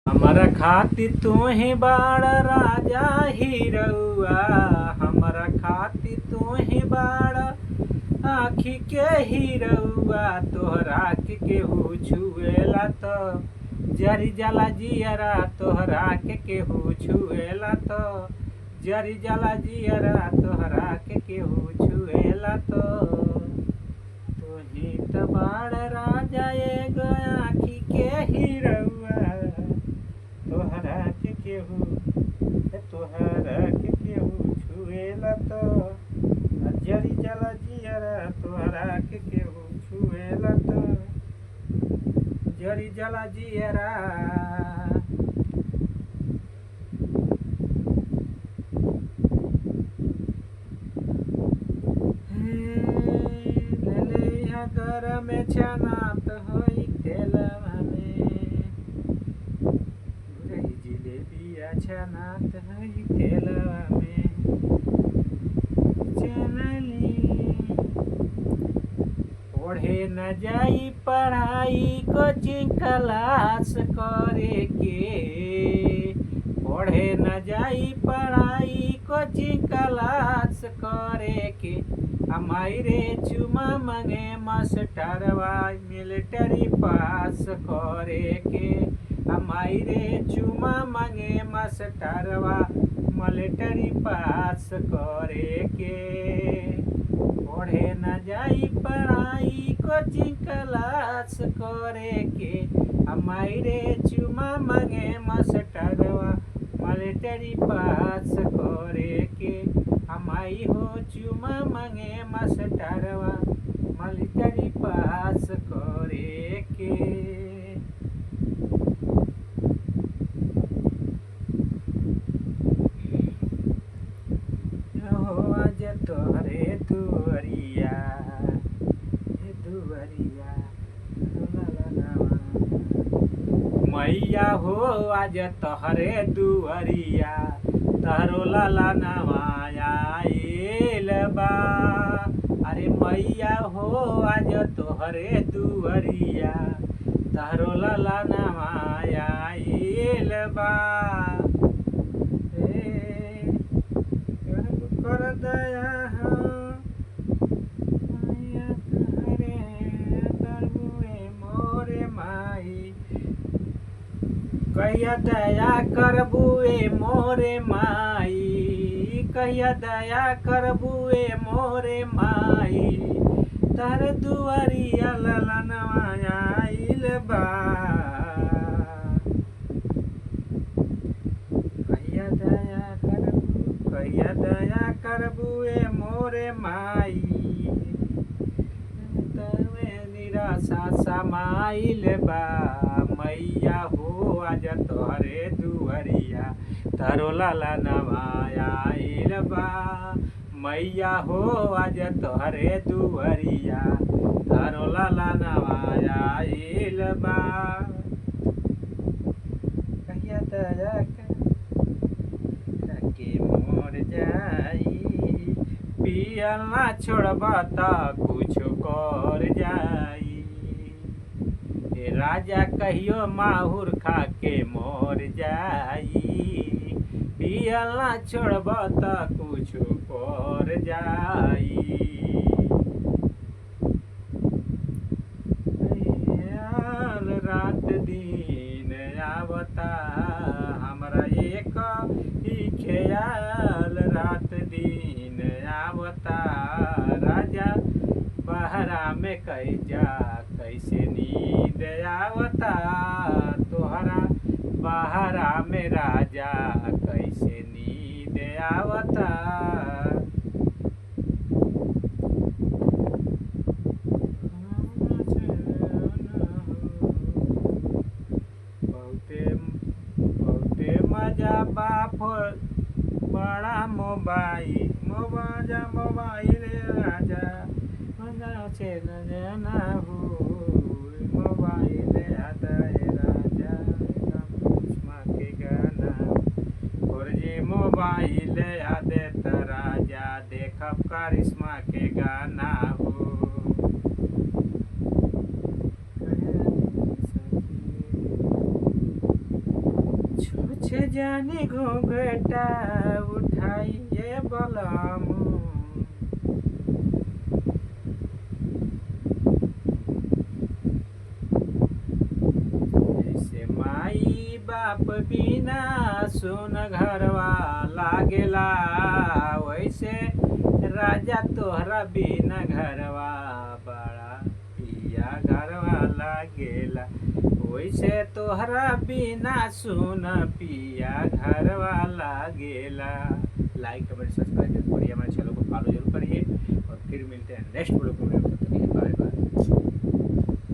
हमरा खातिर तू ही बाड़ राजा हिरौआ, हमरा खातिर तू ही बाड़ आँखी के हिरौआ। तोहरा के केहू छुएला तो जरी जाला जियरा, तोहरा के केहू छुएला तो जरी जाला जियरा, तोहरा के केहू छुएला तो। तोही तो बाड़ राजा एगो आँखी के हिरौआ, तोहरा के केहू छुएला तो जरी जाला जियरा, तोहरा के केहू छुएला तो जरी जाला जियरा। घर में छनात होई तेलवा में, गुरही जिलेबिया छनात होई तेलवा में। चनली पढ़े न जाई पढ़ाई कोचिंग क्लास करे के, पढ़े न जाई पढ़ाई कोचिंग क्लास करे के। हमारे चुमा मंगे मास्टरवा मिलिट्री पास करे के, हमारे चुमा मंगे मास्टरवा मिलिट्री पास करे के। पढ़े न जाई पढ़ाई कोचिंग क्लास करे के, हमारे चुमा मंगे मास्टरवा मिलिट्री पास करे के। हमाई हो चुमा मंगे मास्टरवा मिलिट्री पास करे के। हो आज तोहरे दुआरिया दुआरिया मैया हो आज तोहरे दुआरिया, तहरो लाला नवाया आइल बा। अरे मैया हो आज तोहरे दुआरिया, तहरो लाला नवाया आइल बा। कर दया हो मैया तोहरे करबुए मोरे माई, कहिया दया करबुए मोरे माई, कहिया दया करबुए मोरे माई। तर दुआरिया ललनवा आइल बा, कहिया दया करबुए मोरे माई। तवे निराशा समाइल बा, मैया हो आज तोहरे दुआरिया, तहरो लाला नवाया आइल बा। मैया हो आज तोहरे दुआरिया, तहरो लाला नवाया आइल बा। कहिया दया के मोर जाई, पियल ना छोड़बा त कुछ कर जाई। राजा कहियो माहुर खा के मोर जाई, पियल ना छोड़ब त कुछ कर जाई। रात दिन आवता हमरा एक ही ख्याल, रात दिन आवता राजा बहरा में कैजा कैसे नींद आवता। तोहरा बहरा में राजा कैसे नींद आवता। बहुते मजा बाप बड़ा मोबाइल मोबाइल राजा मजा से न हो मोबाइल आता है राजा करिश्मा के गाना और ये मोबाइल आदे त राजा देखब करिश्मा के गाना हो। छे जानी घूंघटा उठाइए बलमू। जैसे माई बाप बिना सुन घरवा लागेला, वैसे राजा तोहरा बिना घरवा बड़ा पिया घरवा लागेला। वैसे तोहरा बिना सुन पिया घरवा लागेला। लाइक कमेंट सब्सक्राइब जरूर करिए, हमारे चैनल को फॉलो जरूर करिए और फिर मिलते हैं नेक्स्ट वीडियो में। Bye by.